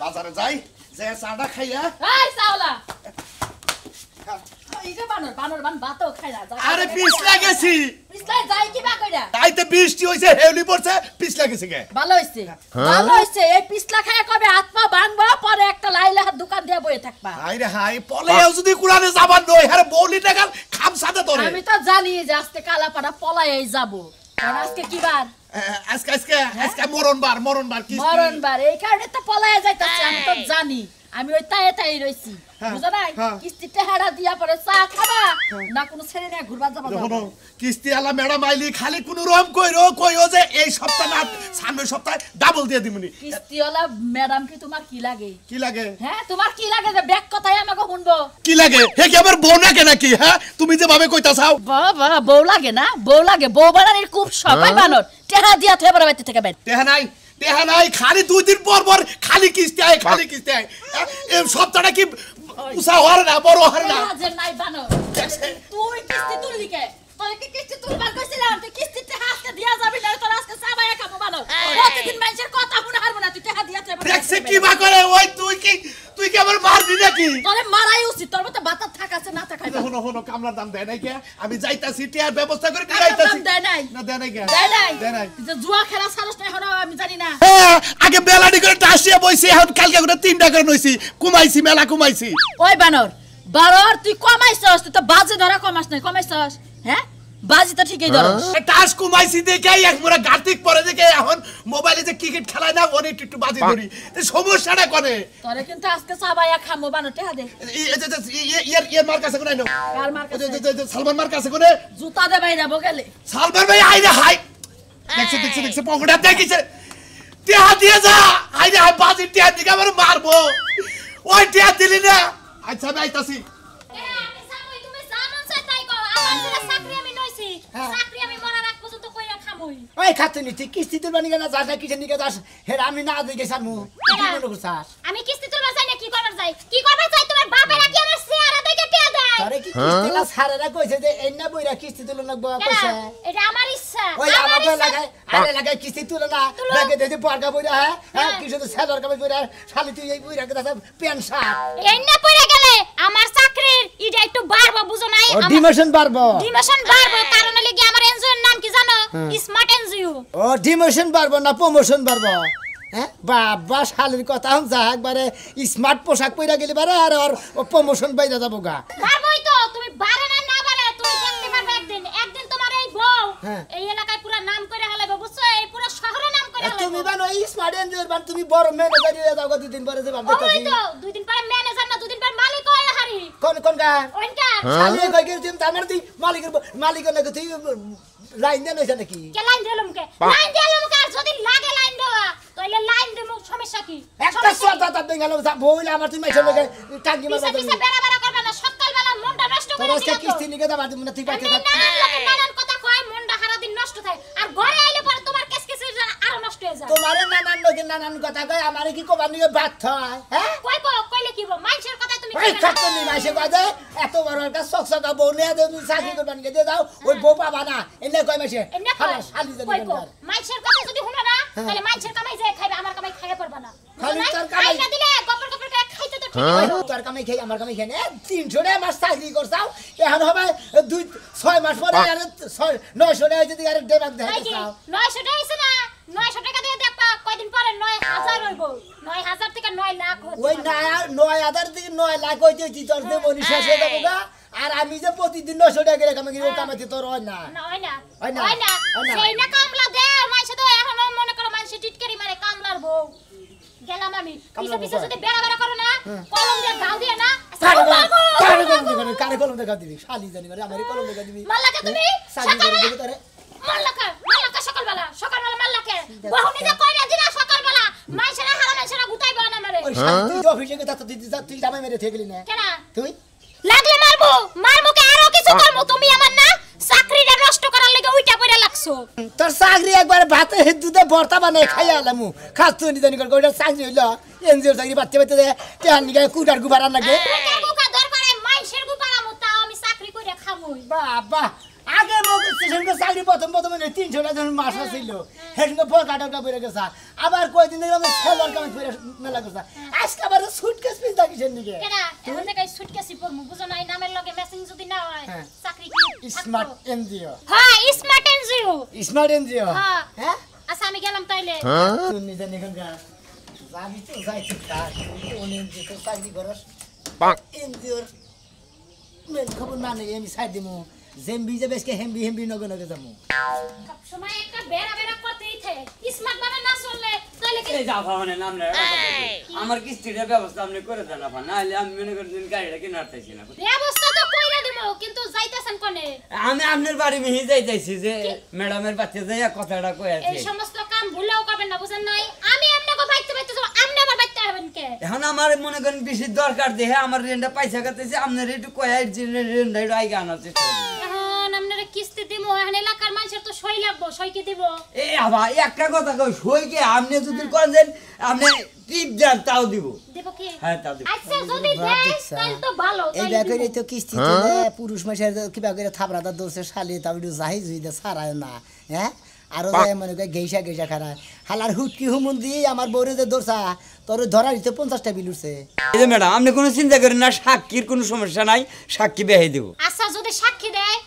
বাজারে যাই যে চাটা খাইয়া এই চাওলা এইটা বানর বানর বান ভাতও খাই না আরে পিছলা গেছি পিছলাই যাই কি বা কইরা তাইতে বৃষ্টি হইছে হেউলি পড়ছে পিছলা গেছে কে ভালো হইছে এই পিছলা খায় কবে হাত পা ভাঙবো পরে একটা লাইলা হাত দোকান দিয়া বইে থাকবা আইরে হাই পলেও যদি কুরআনে যাবার নয় আরে বউলি টাকা খামসাতে তোরে আমি তো জানি যে আজকে কালাপাড়া পলাইই যাব আর আজকে কি বার আজকে মরণবার কি মরণবার এই কারণে তো পলাইয়া যাইতাছি আমি তো জানি আমি ওই তাই রইছি বুঝা নাই কিস্তি টেহারা দিয়া পরে চা খাবা না কোনো ছেলে না ঘুরবা যাবা দেখো কিস্তি আলা ম্যাডাম আইলি খালি কোন রকম কইরো যে এই সপ্তাহ না সামনের সপ্তাহে ডাবল দিয়ে দিমুনি কিস্তিওয়ালা ম্যাডাম কি তোমার কি লাগে হ্যাঁ তোমার কি লাগে যে ব্যাক কথাই আমাকে শুনবো কি লাগে হে কি আমার বউ নাকি নাকি হ্যাঁ তুমি যে ভাবে কইতাছাও বাবা বউ লাগে না বউ বানানোর খুব সবাই বানর টেহা দিয়া থে বড় বাইতে থেকে বের টেহা নাই খালি দুই দিন পর খালি কিস্তি আয় এই সপ্তাহটা কি উসা হর না বড় হর না যে নাই বানর তুই কিস্তি তুললি কে তোর কি কিস্তি তুলবার কইছিলাম তুই কিস্তিতে হাতে দিয়া যাবি না তোর আজকে সাবায়া খাবো বানর প্রতিদিন মানুষের কথা শুনে হারবো না তুই টেহা দিয়া থে দেখছে কি বা করে ওই তুই কি আমার মারবি নাকি তোরে মারাই উচিত তোর মতে বাতা থাক আছে না থাকাই হনো কামলার দাম দেয় নাই কে আমি যাইতাছি টিয়ার ব্যবস্থা করে যাইতাছি দেয় নাই না দেয় নাই কে দেয় নাই যে জুয়া খেলা সারস নাই হনো আমি জানি না আগে বেলাডি করে টাসিয়া বইছি এখন কালকে করে 3টা করে নইছি কুমাইছি মেলা কুমাইছি ওই বানর তুই কমাইছস তুই তো বাজে ধরা কমাস নাই কমাইছস হ্যাঁ বাজি তো ঠিকই ধরস টাস কুমাইছি দেখে এক মোরা গার্তিক পরে দেখে এখন মোবাইলে যে ক্রিকেট খেলায় না ওনে একটু বাজি ধরি সমস্যাটা কোনে তোরে কিন্তু আজকে সাবায়া খামো বানর টেহা দে ইয়ার মার কাছে কোনে কার মার কাছে সালমান মার কাছে কোনে জুতা দে বাইরা বগেলে সালমান ভাই আইরে হাই দেখছে পকেটে দেখিছে টেহা দিয়ে যা আইরে হাই বাজি টেহা দিকে আমার মারবো ওই টেহা দিলি না আচ্ছা আমি আইতাছি ওই খাতুনি তুই কিস্তি তুলবা নিকে না যাস না কিসের নিকে যাস হে আমি না দিকে সামু কি মনে করছাস আমি কিস্তি তুলবা চাই না কি করবার চাই তোমার বাপেরা কি আমার চেহারা দেখে টিয়া দেয় আরে কি কিস্তি না সারারা কইছে যে এন্না বইরা কিস্তি তুলন লাগবে কইছে এটা আমার ইচ্ছা ওই আমার লাগাই কিস্তি তুলে না লাগে দেখে বর্গা বইরা হ্যাঁ কিছু তো সেলর কামে বইরা শালি তুই এই বইরা কে দাস পেন শার্ট এন্না পড়ে গেলে আমার চাকরির ইটা একটু বাড়বো বুঝো নাই ডিমোশন বাড়বো কারণ লাগি আমার এনজিওর নাম কি জানো স্মার্ট এনজিও ও ডিমোশন বাড়বো না প্রমোশন বাড়বো হ্যাঁ বাবা শালির কথা হম যা একবারে স্মার্ট পোশাক পইরা গেলি বারে আর ওর প্রমোশন বাইরা যাবো গা বাড়বই তো তুমি বাড়ে না বাড়ে তুমি দেখতে পারবে একদিন তোমার এই বউ এই এলাকায় পুরো নাম করে হালাবে বুঝছো এই পুরো শহরে নাম করে হালাবে তুমি বানো এই স্মার্ট এনজিওর বান তুমি বড় ম্যানেজার হয়ে যাও দুই দিন পরে যে ভাবতে ওই তো দুই দিন পরে ম্যানেজার না দুই দিন পরে মালিক হই হারি কোন গা ওইটা শালি কই গেল তুমি আমার তুই মালিকের নাকি তুই লাইন দেন হইছে নাকি কে লাইন দিলাম কে আর যদি লাগে লাইন দেওয়া তাহলে লাইন দেবো সমস্যা কি একটা সোটা তা বেঙ্গালো বইলে আমার তুমি মাইছে লাগে টাঙ্গি মারবা পিছে বেড়া করবে না সকালবেলা মনটা নষ্ট করে দিও তোর কিস্তি নিকে দাও তুমি তুই পাইতে থাক নানান কথা কয় মনটা সারা দিন নষ্ট থাকে আর ঘরে আইলে পরে তোমার কেস আরো নষ্ট হয়ে যায় তোমারে নানান কথা কয় আমারে কি কবার নিয়ে বাত হয় হ্যাঁ কইলে কি মাইছের কথা তুমি ওই খাটনি মাইছে কয় এত বড় একটা সকসকা বউ নিয়ে তুমি চাকরি করবা নিকে দিয়ে দাও ওই বউ পাবা না এনে কয় মাইছে শালি জানি মাইছের কথা যদি শুনো না তাহলে মাইছের কামাই যায় খাইবে আমার কামাই খাইয়া পারবা না খালি তোর কামাই না দিলে গপর করে খাইতে তো ঠিক তোর কামাই খাই আমার কামাই খাই না 300 টাকা মাস চাকরি করছাও এখন হবে 6 মাস পরে আর 900 টাকা যদি আর দেবাক দেখাও 900 টাকা হইছে না 900 টাকা দিয়ে দেখবা কয়দিন পরে 9000 হইব 9000 থেকে 9 লাখ হইব ওই 9000 থেকে 9 লাখ হইতে তোর দেব নি শেষ হয়ে যাবো গা আর আমি যে প্রতিদিন 900 টাকা করে কামাইতে তোর হয় না হয় না সেই না কামলা দে মাইছে তো এখন মনে করো মাইছে টিটকারি মারে কামলার বউ গেলাম আমি পিছে যদি বেড়া করো না কলম দিয়ে গাও দিয়ে না কারে কলম দেখা দিবি শালি জানি মানে আমারে কলম দেখা দিবি মাল্লাকে তুমি সকালবেলা মাল্লাকা সকালবেলা মাল্লাকে বহু নিজে কইরা দিনা সকালবেলা মাইছেরা হারা মাইছেরা গুতাইব না আমারে ওই তুই অফিসে গেতা তুই জামাই মেরে থেকে গেলি না কেন তুই লাগলে মারবো কে আরো কিছু করবো তুমি আমার না চাকরিটা নষ্ট করার লাগি উইটা পড়ে লাগছো তোর চাকরি একবার ভাতে দুধে ভর্তা বানাই খাইয়া আলামু খাস তুই নিজানি করে ওইটা চাকরি হইল এনজিওর চাকরি বাচ্চা বাচ্চা তেহান নিকে কুটার গুবার আর লাগে কুকা দরকারে মাইশের গুপারামু তাও আমি চাকরি করে খামুই বাবা আগে মোক স্টেশনকে চাকরি প্রথম 300 টাকা যখন মাস ছিল সেদিনকে পকা টাকা পড়ে গেছে আবার কয়দিন ধরে আমার সেলার কামে পড়ে মেলা করছে আজকে আবার সুটকেস পিস কিসের নিকে কেডা এখন থেকে সুটকেসই পরমু বুঝো না এই নামের লগে ম্যাচিং যদি না হয় হ্যাঁ। চাকরি কি স্মার্ট এনজিও হ্যাঁ স্মার্ট এনজিও স্মার্ট এনজিও হ্যাঁ হ্যাঁ আচ্ছা আমি গেলাম তাইলে তুই নিজে এখানকার আমি তো যাইছি কাজ এনজিও তো চাকরি করস এনজিওর মেন খবর না নেই আমি সাইড দিমু জেমবি যে বেশকে হেমবি নগে নগে যামু সব সময় একটা বেড়া বেড়া করতেই থাকে স্মার্ট ভাবে না চললে তাহলে কি এই যাও মানে নাম না আমার কিস্তির ব্যবস্থা আপনি করে দেন আপা না হলে আমি মনে করি গাড়িটা কিনে আরতেছি না ব্যবস্থা তো কইরা দিমু কিন্তু যাইতাছেন কোনে আমি আপনার বাড়ি মিহি যাইতাছি যে ম্যাডামের বাচ্চা যাইয়া কথাটা কই আছে এই সমস্ত কাম ভুলেও করবেন না বুঝেন নাই আমি আপনাকে বাইতে বাইতে যাব আপনি আবার বাইতে হবেন কে এখন আমার মনে করেন বেশি দরকার দেহে আমার রেন্টটা পয়সা কাটতেছে আপনার একটু কয়ার রেন্টটা একটু আগে আনার চেষ্টা করুন এখন আপনারা কিস্তি দিমু এখন এলাকার মানুষের তো সই লাগবো সই কি দিব এ আবা একটা কথা কই সই কি আপনি যদি করেন যে আপনি টিপ দেন তাও দিব দিব কি হ্যাঁ তাও দিব আচ্ছা যদি দেয় তাহলে তো ভালো এই ব্যাপারে তো কিস্তি চলে পুরুষ মাসের কিবা করে থাবরাটা দোষে শালি তাও একটু যাই জুই দে সারায় না হ্যাঁ আরো যায় মনে করে গেইসা খারা হালার হুটকি হুমুন্দি আমার বউরে যে দোরসা তোর ধরা দিতে 50টা বিল উঠছে এই যে ম্যাডাম আপনি কোনো চিন্তা করেন না সাক্ষীর কোনো সমস্যা নাই সাক্ষী বেহে দেব আচ্ছা যদি সাক্ষী দেয়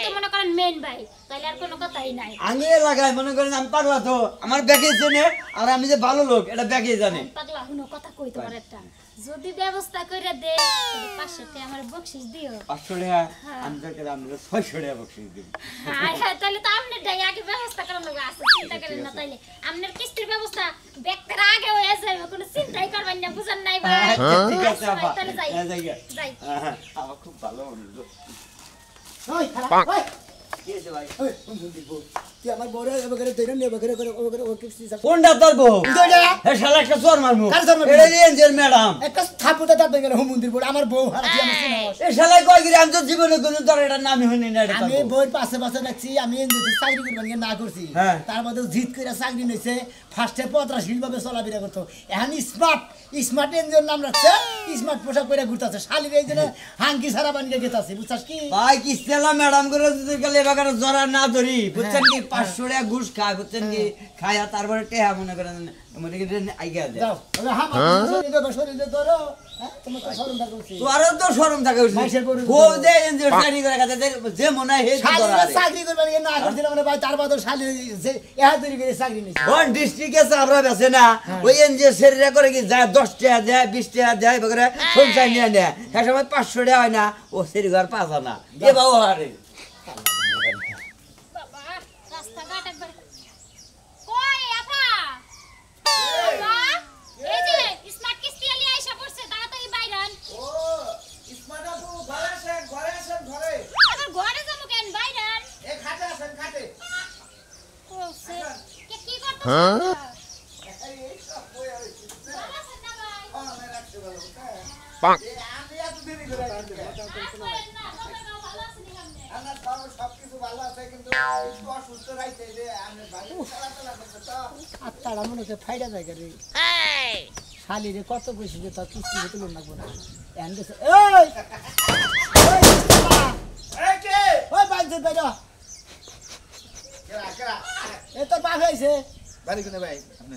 তো মনে করেন মেইন ভাই তাহলে আর কোনো কথাই নাই আমি লাগাই মনে করেন আমি পাগলা তো আমার ব্যাগে জানে আর আমি যে ভালো লোক এটা ব্যাগে জানে পাগলা হুনো কথা কই তোমার একটা যদি ব্যবস্থা কইরা দেয় তাহলে 500 টাকা আমার বকশিশ দিও 500 টাকা আমি দরকার আমরা 600 টাকা বকশিশ দিব হ্যাঁ তাহলে তো আপনি আগে ব্যবস্থা করার লোক আছে চিন্তা করেন না তাইলে আপনার কিস্তির ব্যবস্থা ব্যক্তির আগে হয়ে যাবে কোনো চিন্তাই করবেন না বুঝেন নাই ভাই ঠিক আছে আপা তাহলে যাই যাই আমার খুব ভালো মনে ওই খারাপ ওই কি আছে ভাই ওই তুই আমার বউরে এবারে ধরে নিয়ে এবারে করে ও কিস্তি কোনটা তোর বউ দুইটা হে শালা একটা চোর মারমু কার চোর মারবি? এটা রেঞ্জের ম্যাডাম একটা থাপুতে দাঁত ভেঙে গেল মন্দির পড়ে আমার বউ হারাচ্ছি আমার সিনাস এই শালা কয় গিরে আমি তো জীবনে কোনো তোর এটা নামই হইনি না এটা আমি বউর পাশে দেখছি আমি এনজিওতে চাকরি করবেন না করছি হ্যাঁ। তার মধ্যে জিত করে চাকরি নিয়েছে ফার্স্টে 85 ভাবে চলাফেরা করতো এখন স্মার্ট এনজিওর নাম রাখছে স্মার্ট পোশাক পরে ঘুরতেছে শালির এই জন্য হাঙ্কি সারা বানিয়ে গেতাছে বুঝছাস কি ভাই কিস্তেলা ম্যাডাম করে যদি গেলে এবার জরা না ধরি বুঝছেন কি 500 টাকা ঘুষ খায় বুঝছেন কি খায়া তারপরে টেহা মনে করেন মনে করেন আইগা দেয় যাও ওরে হামা শরীরে ধরো হ্যাঁ তোমার তো শরম করছি তোরও তো শরম থাকে মাইশের বড় বউ দে এনজিও চাকরি করে কাছে যে মনে হয় হে শালির চাকরি করবেন না করছিল মানে ভাই তার বাদ শালি যে এহা তৈরি করে চাকরি নিছে কোন ডিস্ট্রিক্টে চাবরা বেছে না ওই এনজিও সেরিরা করে কি যায় 10 টাকা দেয় 20 টাকা দেয় বগরে সংসার নিয়ে নেয় এক সময় 500 টাকা হয় না ও সেরি ঘর পাওয়া না এ বাবু আরে বাবা রাস্তাঘাট একবার কই আপা বাবা এই যে স্মার্ট কিস্তি আলি আইসা পড়ছে তাড়াতাড়ি বাইরান ও স্মার্ট আপু ঘরে আসেন আমার ঘরে যাবো কেন বাইরান এ খাটে আসেন খাটে কোসে কে কি করতে হ্যাঁ এই সব বই আছে ভালো আছেন না ভাই আমি রাখতে ভালো হ্যাঁ আমি এত দেরি করে আসতে না তোমরা ভালো আছেন এখানে আমার বাবা সবকিছু ভালো আছে কিন্তু একটু অসুস্থ রাইতে যে আমি ভাই চলাচলা করতে তো আর তারা মনে হচ্ছে ফাইডা জায়গা রে শালিরে কত কইছি যে তার কিস্তি তুলে লাগবো না এন্ড গেছে ওই এই কে ওই বাইরে বাইরে কেরা এ তোর বাপ হইছে বাড়ি কোনে ভাই আপনি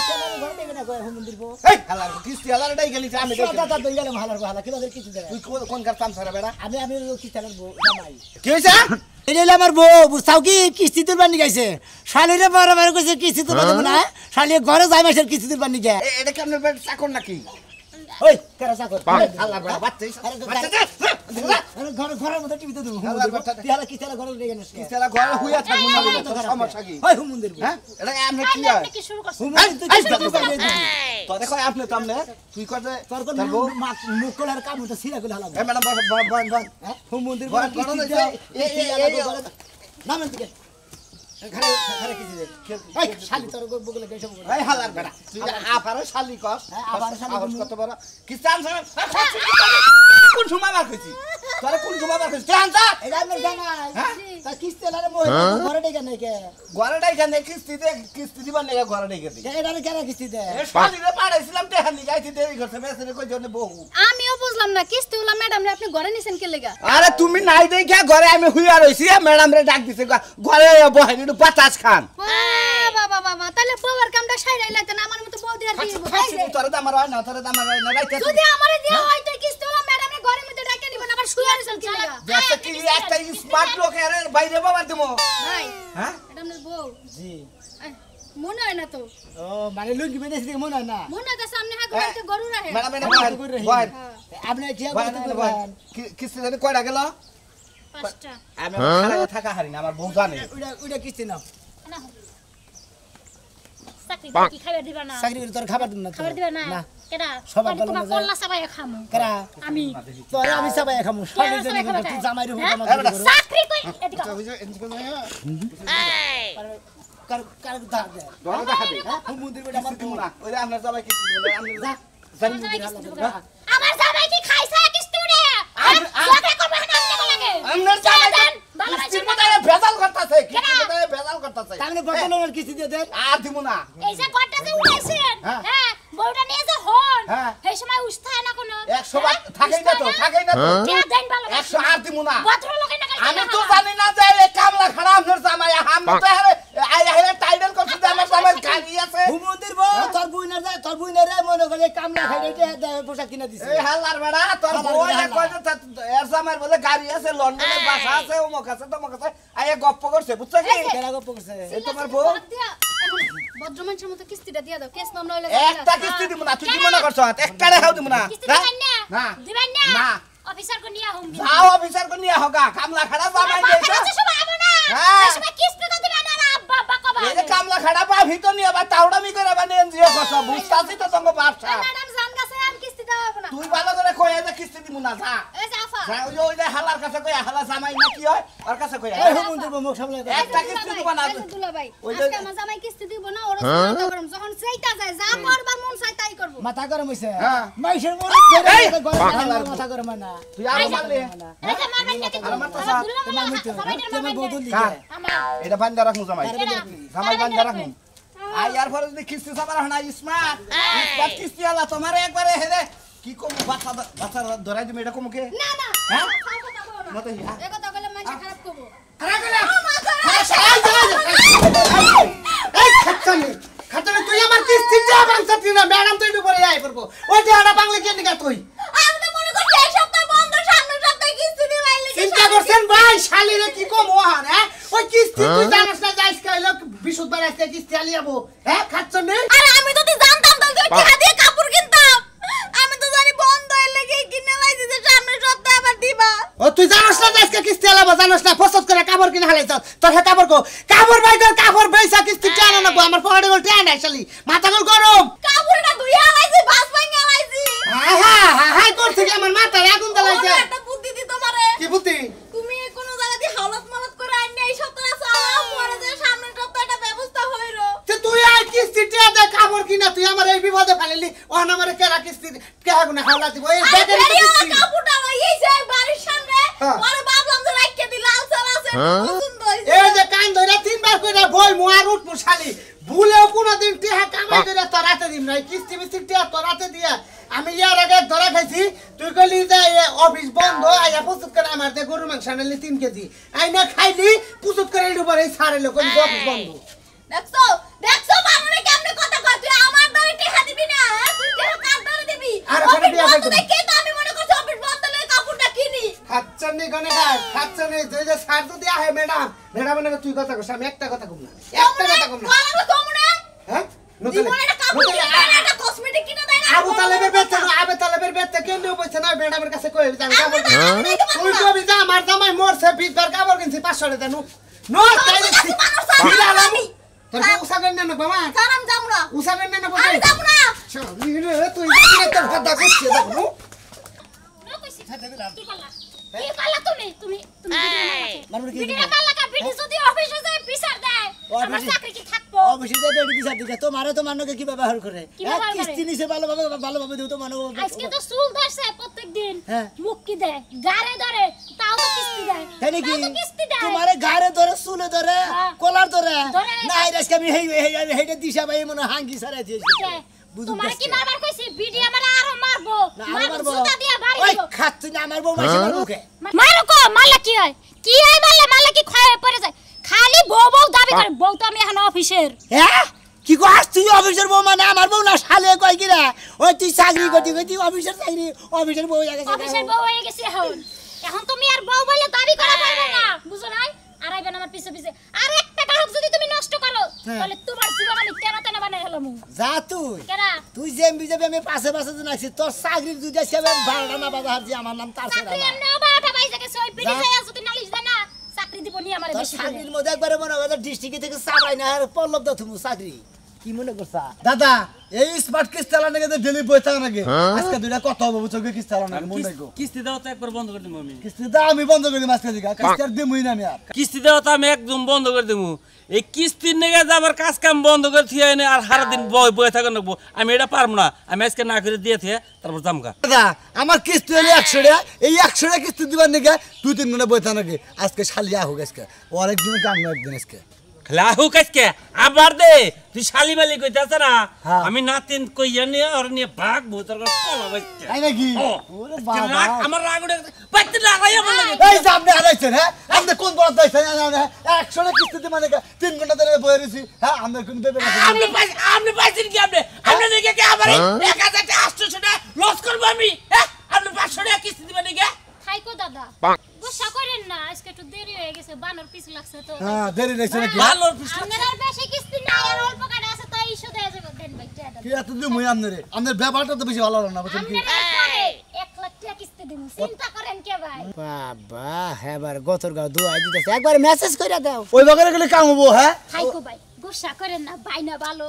কেন ঘরে দেবে না কয় মন্দির পো এই হালার কিস্তি হালারটাই গেলি আমি দেখি দাদা তো গেলে ভালো কি বাদের কিছু দেয় তুই কোন কার কাম ছাড়া বেড়া আমি কি চালার জামাই কি হইছে এই আমার বউ বুঝতাও কি কিস্তি তুলবার নি গাইছে শালিরে বরাবর কইছে কিস্তি তুলবা দেব না শালি ঘরে যাই মাসের কিস্তি তুলবার নি গে এটা কি আপনার বাড়ি চাকর নাকি ওই কেরা চাকর হালার বেড়া বাচ্চাই আরে ঘরের মধ্যে টিভি তো দেব আল্লাহর কথা। তিহারা কি চালা ঘরে লেগে নষ্ট কিস্তিলা ঘরে হুইয়া থাকবো না বলে তোর সমস্যা কি ওই মন্দির হ্যাঁ এটা আমরা কি আপনি হয় আপনি কি শুরু করছেন মন্দির তো কিস্তি তুলবার নি তো দেখো আপনি তো আমনে তুই করতে তোর কোন মুখ কলার কাম তো সিরা কইলা হলাম এই ম্যাডাম বন হুম মন্দির ঘরে ঘরে কিস্তি নামেন থেকে ঘরে ঘরে কিস্তি দে এই শালি তোর বগলে গেছে বগলে এই হালার বেড়া তুই আপারে শালি কস হ্যাঁ, আপারে শালি আওয়াজ কমু। কত বড় কিস্তান স্যার কোন সময় বার কইছি তোরে কোন সময় বার কইছি তুই আনছা এটা আমি জানাই হ্যাঁ তা কিস্তি লারে মোহে ঘরে ডেকে নাই কে ঘরে এখানে কিস্তি দিবার নাকি ঘরে ডেকে দি এটারে কেন কিস্তি দে এ শালিরে পাড়াইছিলাম টেহা নি যাইতে দেরি করছে মেসেরে কই জন্য বহু আমিও বুঝলাম না কিস্তিওয়ালা ম্যাডাম রে আপনি ঘরে নিছেন কে লাগা আরে তুমি নাই দেখা ঘরে আমি হুইয়া রইছি ম্যাডাম রে ডাক দিছে ঘরে বহেন একটু বাতাস খান বাবা বাবা তাহলে বউর কামটা সাইরাই লাগতেন আমার মতো বউ দিয়ে দিব তোরে দামার হয় না তোরে দামার হয় না রাইতে যদি আমারে দিয়া হয় তো কিস্তিওয়ালা ম্যাডাম রে ঘরের মধ্যে ডাকে নিবেন আবার শুয়ে আছেন কে লাগা দেখতে কি একটা স্মার্ট লোক এর বাইরে বাবার দেবো ভাই হ্যাঁ এটা আপনার বউ জি মনে হয় না তো ও মানে লুঙ্গি বেঁধেছি দেখে মনে হয় না মনে হয় সামনে হাতে গরু রাখে ম্যাডাম এটা বহেন আপনি কি বহেন কিস্তি জানি কয়টা গেল 5টা আমি খারাপ থাকা হারি না আমার বউ জানে ওইটা কিস্তি নাও না চাকরি কি খাবার দিবা না চাকরি করে তোর খাবার দিন না খাবার দিবা না কেডা সবার তোমার গলা কল্লা চাবাই খামু কারা আমি তোরে আমি সবাই খামু সবাই জানি তুই জামাই রে হুকা মার চাকরি কই এদিকে কার কার দাঁড় দে দোয়া দেখা দে মন্দির বেটা আমার দিব না ওই আপনার সবাই কিস্তি দিব না আপনি যা আমার জামাই কি খাইছা কিস্তি রে চাকরি করবে না আপনি লাগে আপনার জামাই কিস্তির মধ্যে ভেজাল করতেছে কিস্তির মধ্যে ভেজাল করতেছে তাহলে বর্তমানের কিস্তি দিয়ে দেন আর দিব না এই যে গড়টা যে উড়াইছেন হ্যাঁ। হ্যাঁ বউটা নিয়ে যে হন হ্যাঁ। এই সময় উস্তায় না কোনো 100 বার থাকেই না তো কে দেন ভালো 100 আর দিব না ভদ্র লোকে না আমি তো জানি না যে এই কামলা খারাপ আপনার জামাই আমি তো আইলে টাইটেল করছি যে আমার জামাই গাড়ি আছে মন্দির বউ তোর বুইনার যায় তোর বুইনারে মনে করে কামলা খাই এটা পোশাক কিনা দিছে এই হালার বেড়া তোর বউ কয় যে এর জামাই বলে গাড়ি আছে লন্ডনের বাসা আছে অমুক আছে তমুক আছে আইয়া গপ্প করছে বুঝছো কি কেনা গপ্প করছে এই তোমার বউ ভদ্র মানুষের মতো কিস্তিটা দিয়ে দাও কেস মামলা হইলে একটা কিস্তি দিব না তুই কি মনে করছ একটা রেখাও দিব না কিস্তি দিবেন না না দিবেন না না অফিসার কো নিয়া হুম যাও অফিসার কো নিয়ে হোগা কামলা খারাপ জামাই দিয়েছে আচ্ছা সব আবো না হ্যাঁ। এই সময় কিস্তি তো দিবেন না আব্বা আব্বা কবা এই যে কামলা খারাপ ভিতর নিয়ে আবার তাওড়ামি করে মানে এনজিও করছ বুঝতাছি তো তোমার বাপসা ম্যাডাম জান গাছে আমি কিস্তি দাও না তুই ভালো করে কই যে কিস্তি দিব না যা এই জাফা যা ওই যে হালার কাছে কই হালা জামাই না কি হয় ওর কাছে কই এই মন্দির বউ মুখ সামলাই দে একটা কিস্তি দিব না দুলা ভাই ওই যে- আজকে আমার জামাই কিস্তি দিব না ওর সাথে গরম যখন সেইটা যায় যা করবার মন চাই তাই করব মাথা গরম হইছে হ্যাঁ। মাইশের মরে ধরে এই! মাথা গরম না তুই আর মারলে এই যে মারবেন না কিন্তু আমার তো আমার দুলা তোমার ভাই মৃত্যু সবাই তোমার বদল দিকে কার? আমার এটা বান্দা রাখমু জামাই কেডা? জামাই বান্দা রাখমু আর ইয়ার পরে যদি কিস্তি সাবার হনা স্মার্ট স্মার্ট কিস্তি আলা তোমার একবারে হেরে কি কম বাচ্চা বাচ্চা ধরাই দিবে এটা কমকে না না হ্যাঁ? ফাও কথা বলো না মতে হ্যাঁ এই কথা বলে মানুষ খারাপ করব খারাপ গেলা এই খাচ্ছানি খাচ্ছানি তুই আমার কিস্তি যা বাংসাতি না ম্যাডাম তুই উপরে আই করব ওই দেহটা বাংলা কে নিকা তুই আমি তো মনে করছি এই সপ্তাহ বন্ধ সামনের সপ্তাহে কিস্তি দিবা আইলে চিন্তা করছেন ভাই শালিরে কি কম ওহান হ্যাঁ ওই কিস্তি তুই জানাস না যাইস কইলো বিশুদ্ধ রাস্তা কিস্তি আলিয়াবো হ্যাঁ খাচ্ছানি আরে আমি যদি জানতাম তাহলে তুই টাকা দিয়ে কাপড় কিনতাম আমি তো জানি বন্ধ হইলে কি কিনে লাইছি যে সামনের সপ্তাহে আবার দিবা ও তুই জানাস না আজকে কিস্তি আলাবো জানাস না ফসত করে কাপড় কিনে হালাইছ তোর হে কাপড় কো কাপড় ভাই তোর কাপড় বেচা কিস্তি টানা না আমার পকেটে গল টানা শালি মাথা গল গরম কাপড়টা ধুইয়া লাইছি বাস ভাঙা লাইছি হাই তোর থেকে আমার মাথা আগুন জ্বালাইছে একটা বুদ্ধি দি তোমারে কি বুদ্ধি তুমি কোন জায়গা দিয়ে হালত মালত করে আইনে এই সপ্তাহে চালাও পরে যে সামনের সপ্তাহে একটা ব্যবস্থা হইরো তে তুই আই কিস্তি টাকা দে কাপড় কিনা তুই আমার এই বিপদে ফেলিলি ওহন আমার কেরা কিস্তি কেয়া গুনে হালা দিব এই আরে বেদের বেরিয়ে কিস্তি কাপড়টা লইছে বাড়ির সামনে হ্যাঁ। পরে ভাবলাম যে রাইখে দি লাল চাল আছে পছন্দ হইছে এই যে কান ধরে তিনবার কইরা বই মোয়ার উঠমু শালি ভুলেও কোনদিন টিহা কামাই করে তোরাতে দিম নাই কিস্তি মিস্তি টিহা তোরাতে দিয়া আমি ইয়ার আগে ধরা খাইছি তুই কইলি যে অফিস বন্ধ আইয়া প্রস্তুত করে আমার দে গরু মাংস আনলি 3 কেজি আইনা খাইলি প্রস্তুত করে এর উপরে ছাড়লো কইলি অফিস বন্ধ দেখছো দেখছো মানুরে কেমনে কথা কয় তুই আমার ধরে টাকা দিবি না হ্যাঁ? তুই টাকা কার ধরে দিবি আর ওখানে বিয়া অফিস বন্ধ করবি। দেখে তো আমি মনে করছি অফিস বন্ধ হলে কাপড়টা কিনি খাচ্ছনি গনে গায় খাচ্ছনি তুই যে ছাড় তো দিয়া হে ম্যাডাম না তুই কথা কইছ আমি একটা কথা কম না একটা কথা কম না বলার তোমরা হ্যাঁ জীবনে একটা কাপড় কিনে দেয় না একটা কসমেটিক কিনে দেয় না আবু তালেবের বেচছে না আবু তালেবের বেচছে কেন বলছে না ম্যাডামের কাছে কই আমি কাপড় কিনছি। তুই কবি যা আমার জামাই মরছে 20 বার কাপড় কিনছি 500 টাকা নো নো তাই দেখছি তোর কি উসাবেন না বাবা কারণ জামরা উসাবেন না আমি বলছি যাব না চলি রে তুই জানি তোর কথা কইছিস দেখো কি করলা কি করলা তুমি মানুষ কি ভিডিও করলা কা ভিডিও যদি অফিসে যায় বিচার দেয় আমার চাকরি কি থাকবো অবশ্যই যে বেডি বিচার দিকে তোমারও তো মানুষকে কি ব্যবহার করে কি ব্যবহার করে? কিস্তি নিছে ভালোভাবে দিও তো মানুষ আজকে তো চুল ধরছে প্রত্যেকদিন হ্যাঁ। মুখ কি দেয় গারে ধরে তাও তো কিস্তি কিস্তি দেয় তাই নাকি তাও তো কিস্তি দেয় তোমারে গাড়ে ধরে চুলে ধরে হ্যাঁ। কলার ধরে ধরে। না আজকে আমি হেইটা দিশা ভাই মনে হাঙ্গি সারা দিয়েছি তোমার কি বারবার কইছি বিডি আমার আরো মারবো না, আরো মারবো মারবো। জুতা দিয়ে বাড়ি ওই দিব খাচ্ছি না আমার বউ মাসে মারবো কে মারো কো মারলে কি হয় মারলে কি ক্ষয় হয়ে পড়ে যায় খালি বউ বউ দাবি করে বউ তো আমি এখন অফিসের হ্যাঁ কি কস তুই অফিসের বউ মানে আমার বউ না শালে কই কি রে ওই তুই চাকরি করতি কই তুই অফিসের বউ হয়ে গেছে অফিসের বউ হয়ে গেছি এখন তুমি আর বউ বলে দাবি করা পারবে না বুঝো নাই আড়াইবেন আমার পিছে পিছে আর একটা গ্রাহক যদি তুমি নষ্ট করো তাহলে তোমার জীবন আমি টেনা টেনা বানাই হলাম যা তুই কেরা তুই যে বিজেপি আমি পাশে পাশে নাইছি তোর চাকরির যদি সেবে বারোটা না বাজার দিয়ে আমার নাম তার চাকরি এমনি বারোটা বাইজে গেছে ওই পিড়ি যায় যদি নালিশ দেয় না চাকরি দিব নি আমার তোর বেশি করে চাকরির মধ্যে একবারে মনে হয় ডিস্ট্রিক্ট থেকে চাপাই না আর পল্লব দাও তুমি চাকরি কি মনে করছা দাদা এই স্মার্ট কিস্তি চালানো নাকি ডেলি বই থাকা নাকি আজকে দুইটা কত হবে বুঝছো কিস্তি চালানো নাকি মনে রাখো কিস্তি দেওয়া তো একবার বন্ধ করে দিব আমি কিস্তি তো আমি বন্ধ করি মাঝখানে দিকে কিস্তি আর দিমই না আমি আর কিস্তি দেওয়া তো আমি একদম বন্ধ করে দেবো এই কিস্তির নেগে যাবার কাজ কাম বন্ধ করে থিয়ে এনে আর সারা দিন বয়ে থাকা নেবো আমি এটা পারবো না আমি আজকে না করে দিয়ে থিয়ে তারপর জামকা দাদা আমার কিস্তি হলো 100 টাকা এই 100 টাকা কিস্তি দিবার নাকি 2-3 ঘন্টা বই থাকা নাকি আজকে শালিয়া হোক আজকে অনেক দিন কাম না একদিন আজকে লাহু কাজকে আবার দে তুই শালি মালি কইতাছ না হ্যাঁ। আমি নাতিন কইয়া নিয়ে আর নিয়ে ভাগ ভূতর কলা বাইতে তাই নাকি ওরে বাবা আমার রাগ উঠে বাইতে লাগাই আমার লাগে এই যে আপনি হারাইছেন হ্যাঁ আপনি কোন বড় দাইছেন 100 টাকা কিস্তি দিবার নাকি 3 ঘন্টা ধরে বই রইছি হ্যাঁ আমরা কোন দেবে না আপনি পাইছেন কি আপনি নাকি কি আবার 1800 টাকা লস করব আমি হ্যাঁ আপনি 500 টাকা কিস্তি দিবেন নাকি খাইকো দাদা গুসা করেন না আজকে একটু দেরি হয়ে গেছে বানর পিছ লাগছে তো হ্যাঁ দেরি রইছে নাকি ভালো আপনার আর বেশি কিস্তি নাই আর অল্প কাটা আছে তাই ইস্যু দেয়া যাবে দেন ভাই টাকা কি এত দিন মই আমনে আপনার ব্যাপারটা তো বেশি ভালো হলো না বুঝছেন কি আপনার 1 লাখ টাকা কিস্তি দেব চিন্তা করেন কে ভাই বাবা এবার গতর গাও দুয়াই দিতেছে একবার মেসেজ কইরা দাও ওই বাগানে গেলে কাম হবো হ্যাঁ খাইকো ভাই গুসা করেন না ভাই না ভালো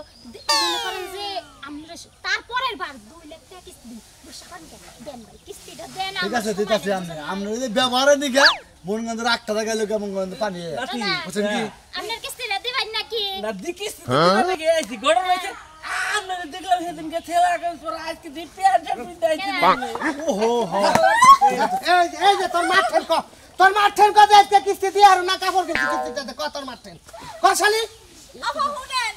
মনে করেন যে আমরা তারপরের বার 2 লাখ টাকা কিস্তি দিই গুসা করেন কেন দেন ভাই কিস্তিটা দেন ঠিক আছে দিতাছি আমি আমরা এই ব্যবহারে নিগা মনগন্ধ রাখতে থাকা লোক মনগন্ধ পানি বুঝছেন কি আপনার কিস্তিটা দিবেন নাকি না দি কিস্তি দিবেন নাকি আইছি গড় রইছে আপনারা দেখলাম সেদিনকে ঠেলা কাজ পর আজকে দি পেয়ার জাপি দাইছি ওহো হো এই যে তোর মাঠের কত আজকে কিস্তি দিয়ে আর না কাপড় কিস্তি দিতে কত তোর মাঠের কসালি আপা শুনেন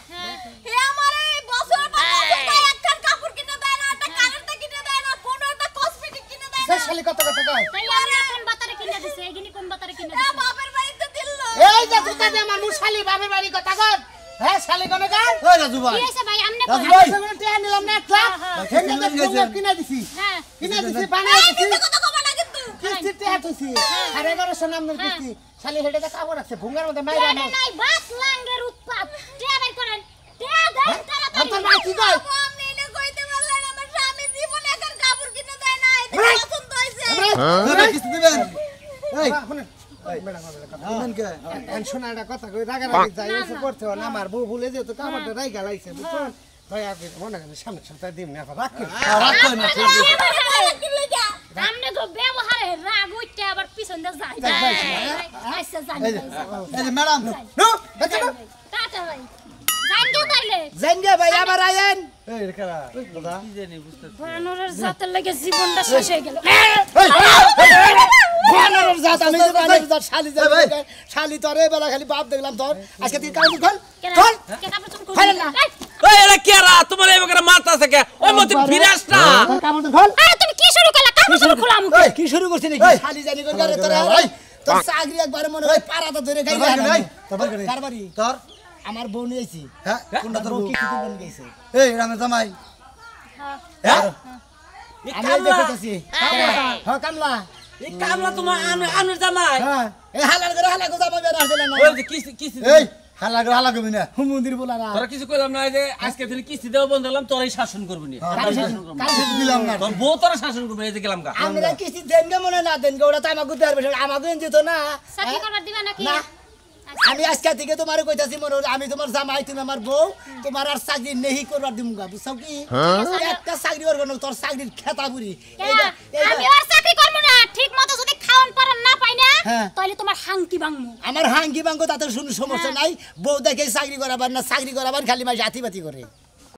হে আমার এই বছর পর বছর তাই একটা কাপড় কিনে দেয় না একটা কারেন্টটা কিনে দেয় না কোনো একটা কসমেটিক কিনে দেয় না শালি কত কথা কয় তাই আমরা কোন বাতারে কিনে দিছে এইগিনি কোন বাতারে কিনে এ দিছে বাপের বাড়িতে দিল এই যে তুই কাজে আমার শালি বাপের বাড়ি কথা কর হ্যাঁ শালি কোন গান ওই রাজু ভাই কি হইছে ভাই আমনে রাজু কই ভাই টিয়া নিলাম না একটা হেনে যে কিনে দিছি হ্যাঁ কিনে দিছি বানিয়ে দিছি কথা কব না কিন্তু কিস্তি টিয়া তুইছি আরে এবারে সোনাম না কিস্তি শালি হেডে কাপড় আছে ভুঙ্গার মধ্যে মাইরা আরে না নাই বাস লাঙ্গের উৎপাত টিয়া বের করেন টিয়া দেন আর তোর মা কি কয় আপনি এটা কইতে বললেন আমার স্বামী জীবনে একটা কাপড় কিনে দেয় না এটা পছন্দ হইছে দিবেন কিস্তি দিবেন এই শুনেন দিবেন কে শোনা একটা কথা কই রাগারাগি যাই এসে করতে হল আমার বউ ভুলে যেত কাপড়টা রাই গালাইছে বুঝছেন দয়া করে মনে করেন সামনে সপ্তাহে দিন না রাখেন রাখো না ঠিক আছে আমনে তো ব্যবহারে রাগ উঠতে আবার পিছন দিয়ে যায় আচ্ছা জানি এই যে ম্যাডাম নো দেখো টাটা ভাই জান গেও তাইলে জানগে ভাই আবার আয়েন এই রেখারা দাদা কি জানি বুঝতে বানরের জাতের লাগে জীবনটা শেষ হয়ে গেল বানরের জাত আমি যে বানরের জাত শালি যাই শালি তোর এই বেলা খালি বাপ দেখলাম তোর আজকে তুই কাজ খোল খোল কেন তুমি খোল না ওই এরা কেরা তোমার এই বকরা মাথা আছে কে ওই মত ফিরাস না কাপড় খোল আরে তুমি কি শুরু করলা কাম শুরু খোলা মুখ এই কি শুরু করছিস নাকি শালি জানি কোন করে তোর তোর চাকরি একবার মনে হয় পাড়াটা ধরে গাইলা নাই কারবারি তোর আমার বউ নিয়েছি হ্যাঁ কোনটা তোর বউ কি কি বন গেছে এই রামে জামাই হ্যাঁ আমি দেখতেছি হ্যাঁ কামলা এই কামলা তোমার আনের জামাই হ্যাঁ এই হালার করে হালা গোজা পাবে আসলে না ওই যে কিস্তি কিস্তি এই হালা কবি না মন্দির বলারা তোরা কিছু কইলাম না যে আজকে থেকে কিস্তি দেওয়া বন্ধ করলাম তোরাই শাসন করবি নি কিস্তি দিলাম না তোর বউ তোরা শাসন করবে এই যে গেলাম কা আমরা কিস্তি দেন গে মনে না দেন গে ওরা তো আমাকে দেওয়ার বিষয় আমাকে যেত না চাকরি করবার দিবা নাকি না আমি আজকে থেকে তোমার কইতাছি মনে হলো আমি তোমার জামাই তুমি আমার বউ তোমার আর চাকরি নেহি করবার দিমুগা বুঝছো কি একটা চাকরি করব না তোর চাকরির খেতা বুড়ি আমি আর চাকরি করব না ঠিক মতো যদি খাওন পারন না পাই না হ্যাঁ। তাহলে তোমার হাঙ্কি ভাঙমু আমার হাঙ্গি বাঙ্গ তাতে শুনে সমস্যা নাই বউ দেখে চাকরি করাবার না চাকরি করাবার খালি মাস জাতি বাতি করে